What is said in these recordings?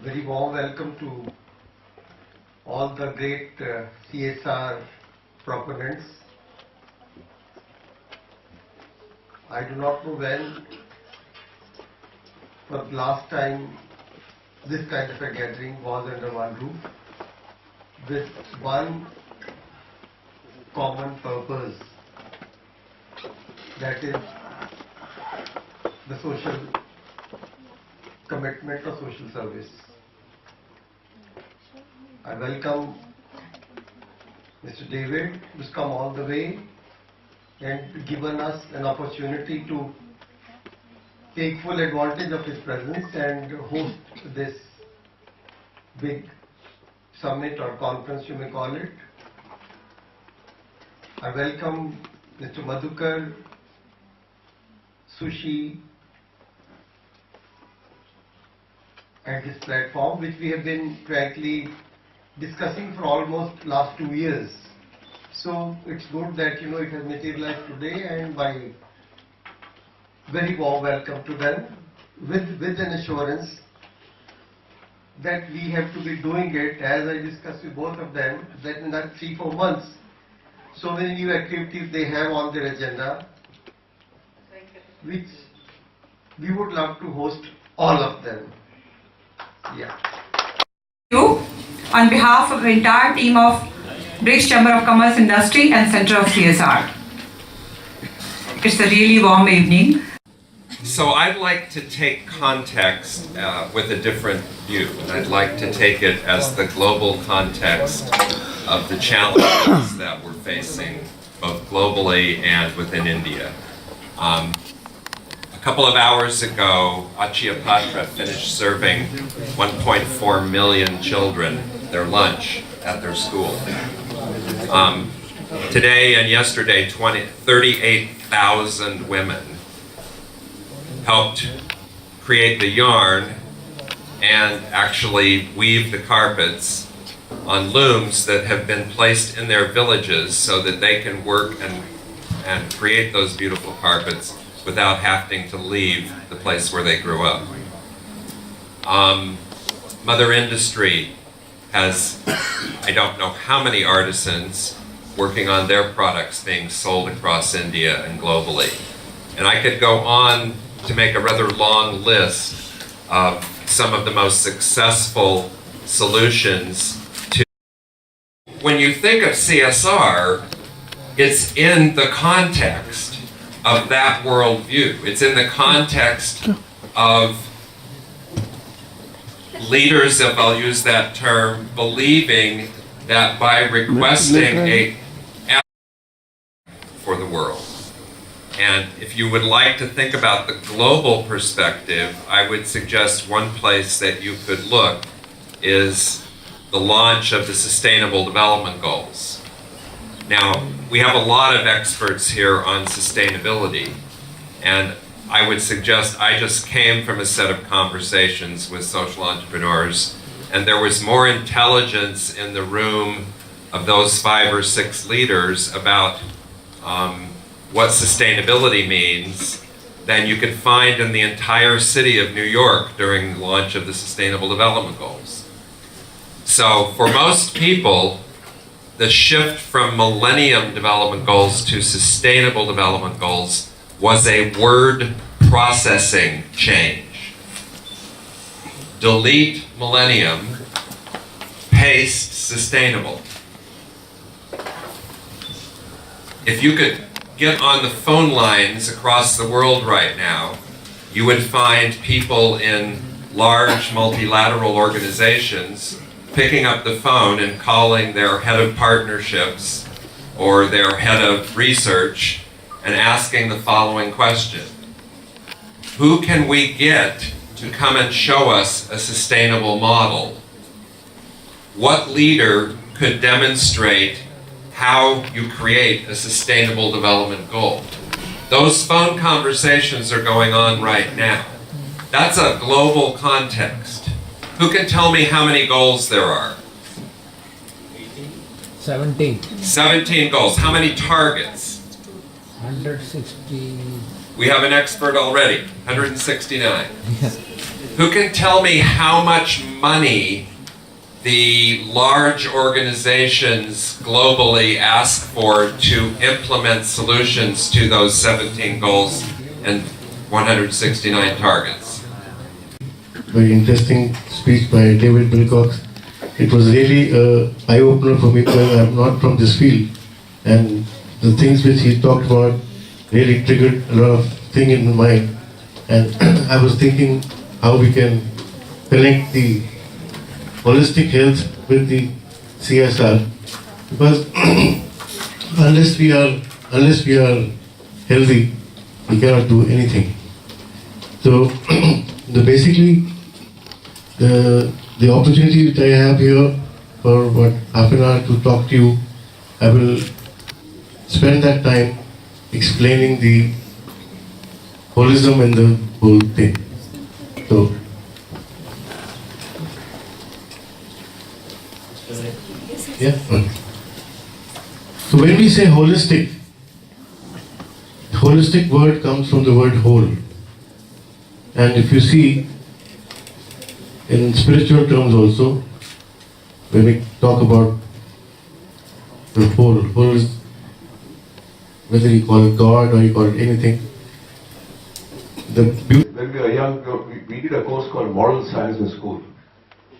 very warm welcome to all the great CSR proponents. I do not know when, but last time this kind of a gathering was under one roof with one common purpose, that is the social commitment or social service. I welcome Mr. David, who's come all the way and given us an opportunity to take full advantage of his presence and host this big summit or conference, you may call it. I welcome Mr. Madhukar, Sushi, and his platform, which we have been frankly discussing for almost last 2 years. So it's good that it has materialized today, and by very warm welcome to them with an assurance that we have to be doing it, as I discussed with both of them, that in that 3-4 months, so many new activities they have on their agenda, which we would love to host all of them. Yeah. You, on behalf of the entire team of British Chamber of Commerce Industry and Center of CSR. It's a really warm evening. So I'd like to take context with a different view, and I'd like to take it as the global context of the challenges that we're facing, both globally and within India. A couple of hours ago, Achya Patra finished serving 1.4 million children their lunch at their school. Today and yesterday, 38,000 women helped create the yarn and actually weave the carpets on looms that have been placed in their villages so that they can work and create those beautiful carpets without having to leave the place where they grew up. Mother Industry has, I don't know how many artisans working on their products being sold across India and globally. And I could go on to make a rather long list of some of the most successful solutions to. When you think of CSR, it's in the context of that worldview. It's in the context of leaders, if I'll use that term, believing that by requesting a for the world. And if you would like to think about the global perspective, I would suggest one place that you could look is the launch of the Sustainable Development Goals. Now, we have a lot of experts here on sustainability, and I would suggest, I just came from a set of conversations with social entrepreneurs, and there was more intelligence in the room of those 5 or 6 leaders about what sustainability means than you could find in the entire city of New York during the launch of the Sustainable Development Goals. So for most people, the shift from Millennium Development Goals to Sustainable Development Goals was a word processing change. Delete Millennium, paste Sustainable. If you could get on the phone lines across the world right now, you would find people in large multilateral organizations picking up the phone and calling their head of partnerships or their head of research and asking the following question: who can we get to come and show us a sustainable model? What leader could demonstrate how you create a sustainable development goal? Those phone conversations are going on right now. That's a global context. Who can tell me how many goals there are? 17. 17 goals. How many targets? 160. We have an expert already. 169. Who can tell me how much money the large organizations globally ask for to implement solutions to those 17 goals and 169 targets? Very interesting speech by David Wilcox. It was really an eye-opener for me because I'm not from this field. And the things which he talked about really triggered a lot of things in my mind. And I was thinking how we can connect the holistic health with the CSR, because unless we are healthy, we cannot do anything. So basically the opportunity that I have here for about half an hour to talk to you, I will spend that time explaining the holism and the whole thing. So yeah. So when we say holistic word comes from the word whole. And if you see in spiritual terms also, when we talk about the whole is, whether you call it God or you call it anything, when we were young, we did a course called Moral Science in school.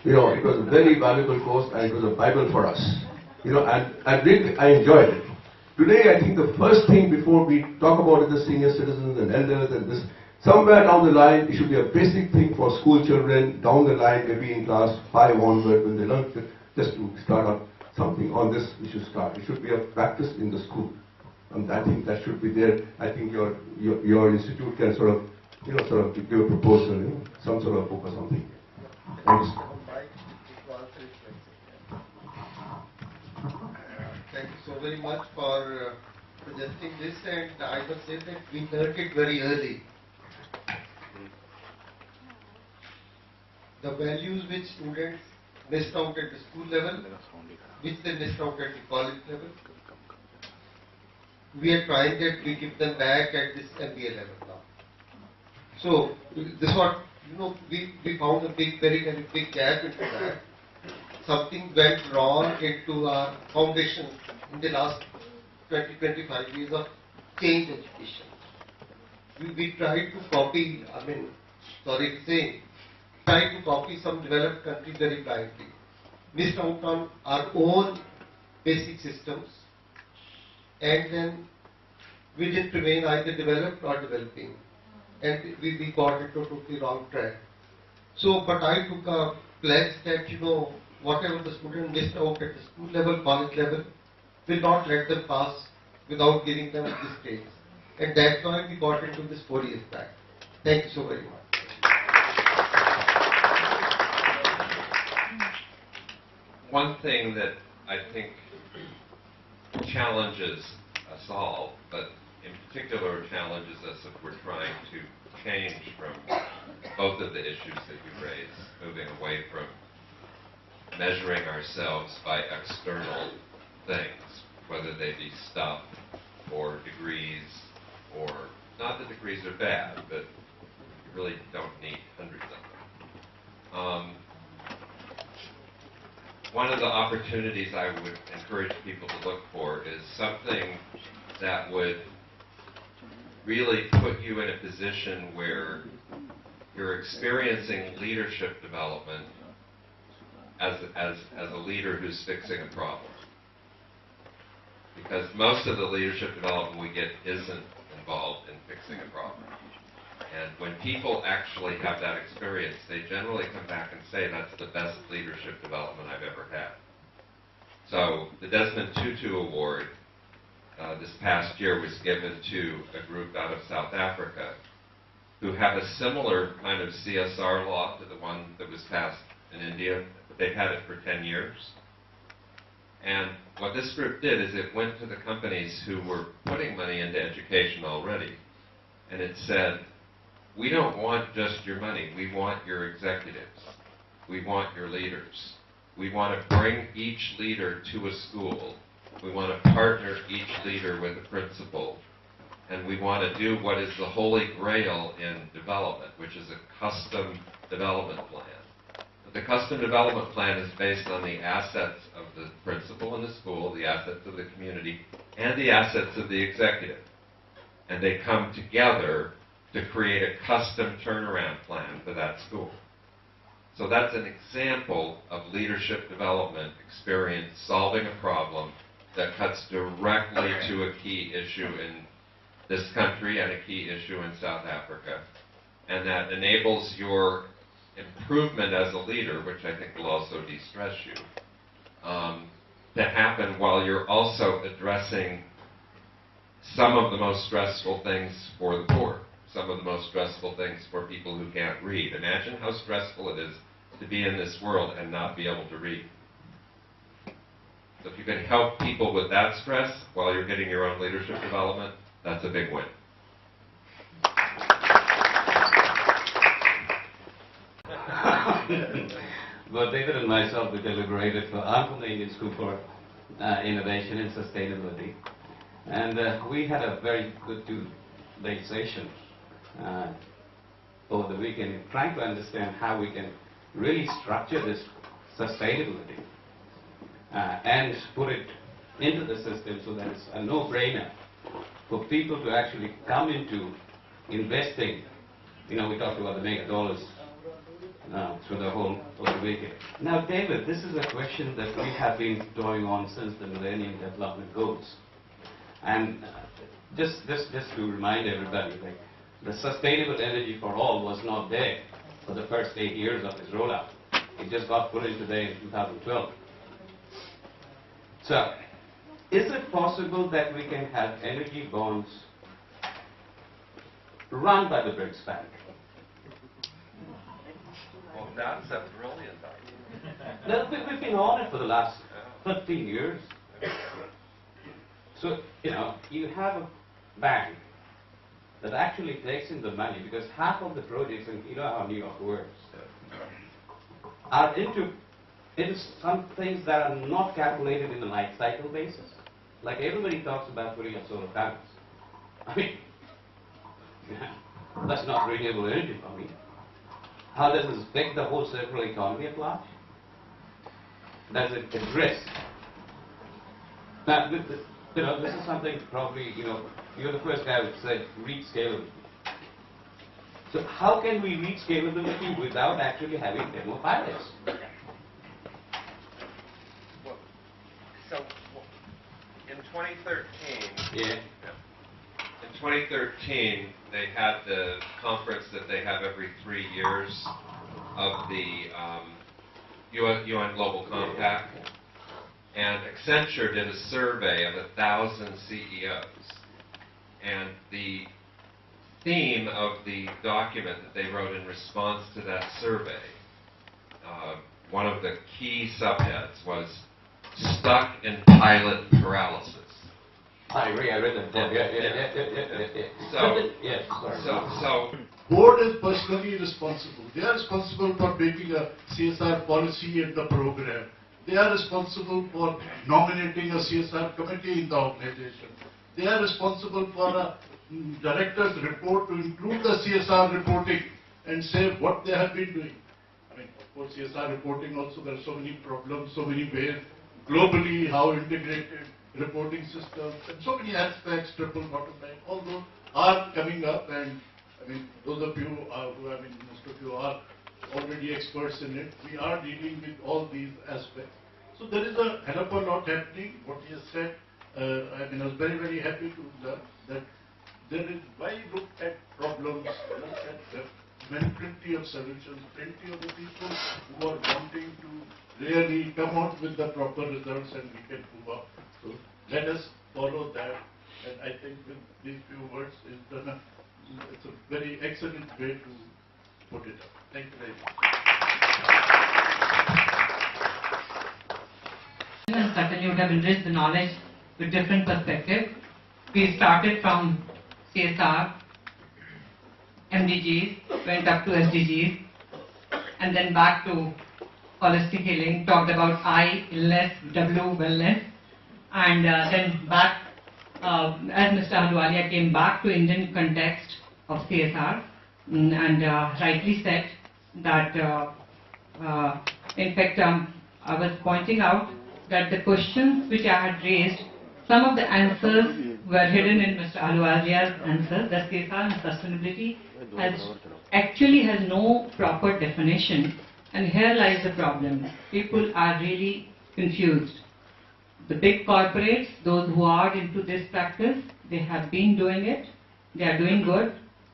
It was a very valuable course, and it was a Bible for us. And I enjoyed it. Today, I think the first thing before we talk about the senior citizens and elders and this, somewhere down the line, it should be a basic thing for school children down the line, maybe in class 5 onward, when they learn just to start up something on this. We should start. It should be a practice in the school, and I think that should be there. I think your institute can sort of give a proposal, some sort of focus on things. Thanks. Thank you so very much for presenting this, and I must say that we learned it very early. The values which students missed out at the school level, which they missed out at the college level, we are trying that we give them back at this MBA level now. So this what we found a very big gap into that. Something went wrong into our foundation in the last 20-25 years of change education. We tried to copy, sorry to say, tried to copy some developed countries very blindly. Missed out on our own basic systems, and then we didn't remain either developed or developing. And we got into a totally wrong track. So, but I took a pledge that, whatever the student missed out at the school level, college level, will not let them pass without giving them this grades. And that's why we got into this 4 years back. Thank you so very much. One thing that I think challenges us all, but in particular challenges us if we're trying to change from both of the issues that you raised, moving away from measuring ourselves by external things, whether they be stuff or degrees, or not that degrees are bad, but you really don't need hundreds of them. One of the opportunities I would encourage people to look for is something that would really put you in a position where you're experiencing leadership development as a leader who's fixing a problem. Because most of the leadership development we get isn't involved in fixing a problem. And when people actually have that experience, they generally come back and say, that's the best leadership development I've ever had. So the Desmond Tutu Award this past year was given to a group out of South Africa who have a similar kind of CSR law to the one that was passed in India, but they've had it for 10 years. And what this group did is it went to the companies who were putting money into education already, and it said, we don't want just your money, we want your executives, we want your leaders. We want to bring each leader to a school, we want to partner each leader with a principal, and we want to do what is the holy grail in development, which is a custom development plan. But the custom development plan is based on the assets of the principal in the school, the assets of the community, and the assets of the executive. And they come together to create a custom turnaround plan for that school. So that's an example of leadership development experience solving a problem that cuts directly to a key issue in this country and a key issue in South Africa, and that enables your improvement as a leader, which I think will also de-stress you, to happen while you're also addressing some of the most stressful things for the poor, some of the most stressful things for people who can't read. Imagine how stressful it is to be in this world and not be able to read. So if you can help people with that stress while you're getting your own leadership development, that's a big win. Well, David and myself, we deliberated. I'm from the Indian School for Innovation and Sustainability. And we had a very good two-day session over the weekend trying to understand how we can really structure this sustainability and put it into the system so that it's a no-brainer for people to actually come into investing. You know, we talked about the mega dollars through the whole of the weekend. Now, David, this is a question that we have been going on since the Millennium Development Goals. And just to remind everybody, like, the sustainable energy for all was not there for the first 8 years of its rollout. It just got put into there in 2012. So, is it possible that we can have energy bonds run by the BRICS Bank? Well, that's a brilliant idea. We've been on it for the last 15 years. So, you know, you have a bank that actually takes in the money, because half of the projects, and you know how New York works, are into some things that are not calculated in a life cycle basis. Like everybody talks about putting up solar panels. I mean, that's not renewable energy for me. How does this affect the whole circular economy at large? Does it address? Now, you know, this is something probably, you know, you're the first guy who said reach scalability. So how can we reach scalability without actually having demo pilots? Well, so in 2013, Yeah. in 2013, they had the conference that they have every 3 years of the UN Global Compact. And Accenture did a survey of 1,000 CEOs. And the theme of the document that they wrote in response to that survey, one of the key subheads was stuck in pilot paralysis. I agree, I read that book. Yeah. So Board is personally responsible. They are responsible for making a CSR policy and the program. They are responsible for nominating a CSR committee in the organization. They are responsible for a director's report to include the CSR reporting and say what they have been doing. I mean, for CSR reporting also there are so many problems, so many ways, globally how integrated reporting systems and so many aspects, triple bottom line, all those are coming up, and I mean, those of you who, I mean, most of you are already experts in it. We are dealing with all these aspects. So there is a hell of a lot happening. What he has said, I mean, I was very, very happy to learn that there is, why look at problems, look at plenty of solutions, plenty of the people who are wanting to really come out with the proper results, and we can move up. So let us follow that, and I think with these few words, it's a very excellent way to put it up. Thank you very much. And certainly would have enriched the knowledge with different perspectives. We started from CSR, MDGs, went up to SDGs, and then back to holistic healing, talked about I, illness, W, wellness, and then back, as Mr. Ahluwalia came back to Indian context of CSR, and rightly said, that, in fact, I was pointing out that the questions which I had raised, some of the answers were hidden in Mr. Ahluwazia's answers. That CSR and sustainability actually has no proper definition, and here lies the problem. People are really confused. The big corporates, those who are into this practice, they have been doing it, they are doing good,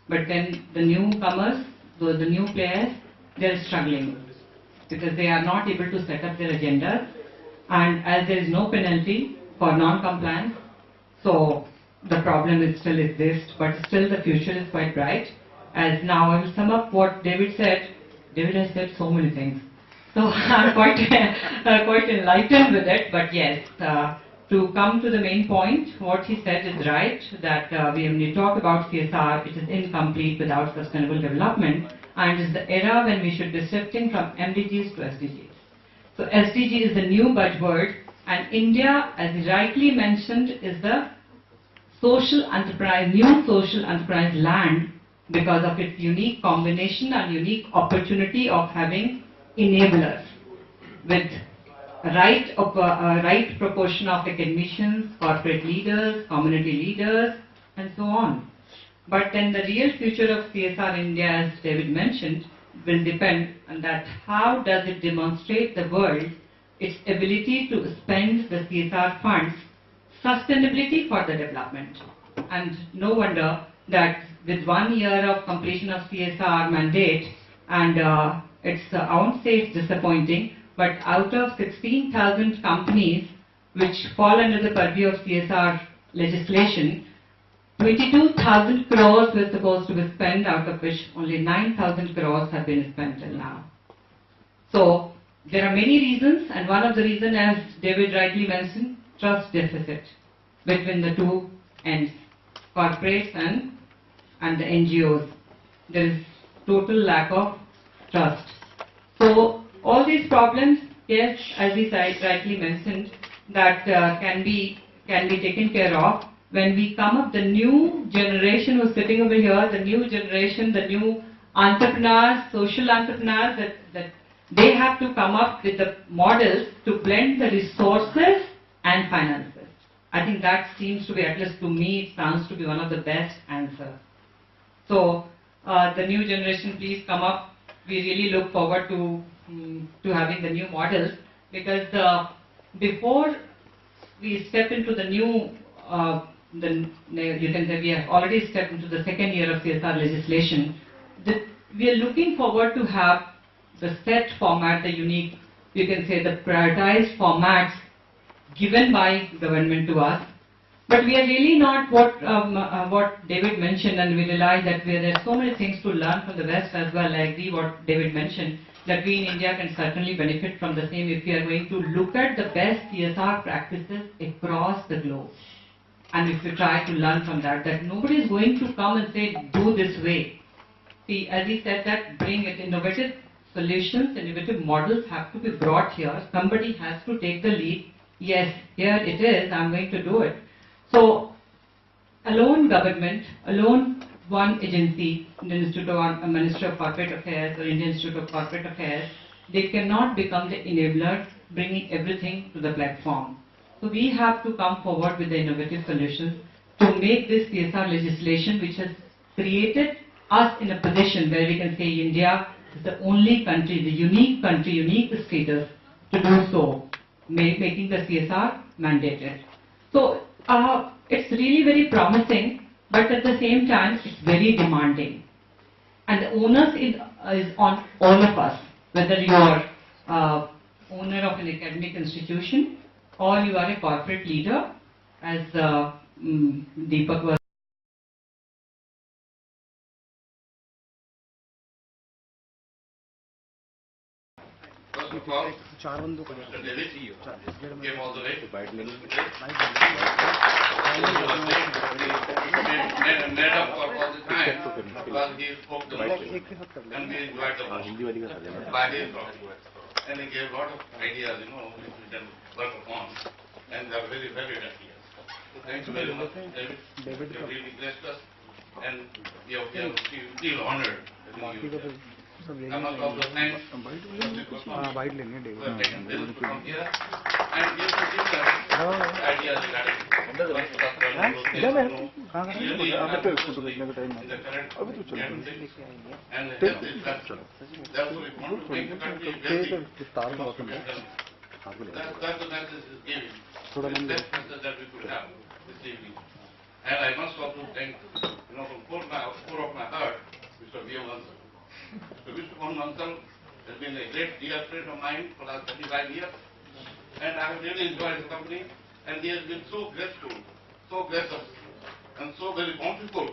but then the newcomers, the new players, they are struggling because they are not able to set up their agendas, and as there is no penalty for non-compliance, so the problem is still exists, but still the future is quite bright. As now I will sum up what David said. David has said so many things. So I'm quite enlightened with it, but yes, to come to the main point, what he said is right, that when we talk about CSR, it is incomplete without sustainable development, and it's the era when we should be shifting from MDGs to SDGs. So SDG is the new buzzword, and India, as he rightly mentioned, is the social enterprise, new social enterprise land because of its unique combination and unique opportunity of having enablers with right proportion of academicians, corporate leaders, community leaders, and so on. But then the real future of CSR India, as David mentioned, will depend on that how does it demonstrate the world its ability to spend the CSR funds sustainability for the development. And no wonder that with 1 year of completion of CSR mandate, and I won't say it's disappointing, but out of 16,000 companies which fall under the purview of CSR legislation, 22,000 crores were supposed to be spent, out of which only 9,000 crores have been spent till now. So there are many reasons, and one of the reasons, as David rightly mentioned, trust deficit between the two ends, corporates and the NGOs. There is total lack of trust. So all these problems, yes, as he rightly mentioned, that can be taken care of when we come up, the new generation who's sitting over here, the new generation, the new entrepreneurs, social entrepreneurs, that they have to come up with the models to blend the resources and finances. I think that seems to be, at least to me, it sounds to be one of the best answers. So the new generation, please come up. We really look forward to having the new models, because before we step into the new, you can say we have already stepped into the second year of CSR legislation. We are looking forward to have the set format, the unique, you can say the prioritized formats given by government to us. But we are really not what David mentioned, and we realize that there are so many things to learn from the West as well. I agree what David mentioned, that we in India can certainly benefit from the same if we are going to look at the best CSR practices across the globe. And if we try to learn from that nobody is going to come and say, do this way. See, as he said, that bring it innovative solutions, innovative models have to be brought here. Somebody has to take the lead. Yes, here it is, I'm going to do it. So, alone government, alone one agency, Indian Institute of Ministry of Corporate Affairs or Indian Institute of Corporate Affairs, they cannot become the enabler, bringing everything to the platform. So we have to come forward with the innovative solutions to make this CSR legislation, which has created us in a position where we can say India is the only country, the unique country, unique status to do so, making the CSR mandated. So it's really very promising, but at the same time it's very demanding. And the onus is on all of us, whether you are owner of an academic institution or you are a corporate leader, as Deepak was. First of all, Mr. David came all the way to Biden. Made up for all the time because he spoke the most and we enjoyed the most by his talk. And he gave a lot of ideas, which we can work upon, and they are very valid ideas. So thank you very much, David. You have really blessed us, and we feel honored having you here. I must also thank the people who have taken this to come here and give the different ideas regarding what really in the current geopolitics and health structure. Therefore, we want to make the country healthy. That's the message is given. The best message that we could have this evening. And I must also thank, from core of my heart, Mr. V.M. Mansal. Mr. Mansal has been a great dear friend of mine for the last 35 years. And I have really enjoyed his company. And he has been so graceful, so gracious, and so very bountiful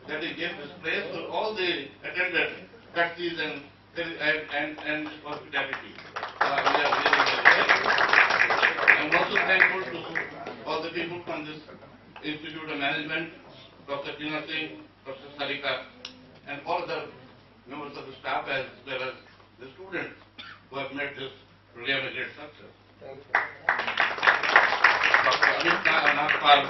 that he gave this place to all the attendants, taxis and hospitality. We are really, really grateful. I'm also thankful to all the people from this Institute of Management, Dr. Tina Singh, Dr. Sarika, and all other members of the staff as well as the students who have made this really a great success. Dr. Amit Nagpal,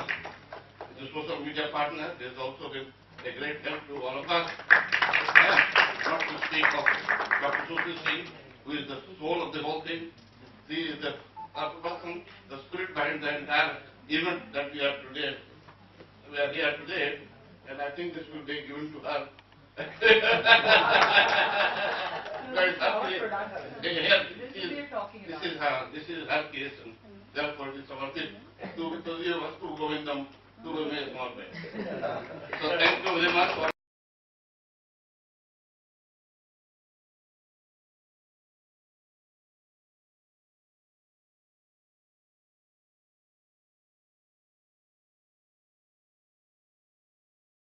the social media partner, has also been a great help to all of us. And not to speak of Dr. Sushil Singh, who is the soul of the whole thing. He is the person, the spirit behind the entire event that we are today. We are here today, and I think this will be given to her. This is her case, and therefore it is our gift to you us to Govindam to remain small. So thank you very much for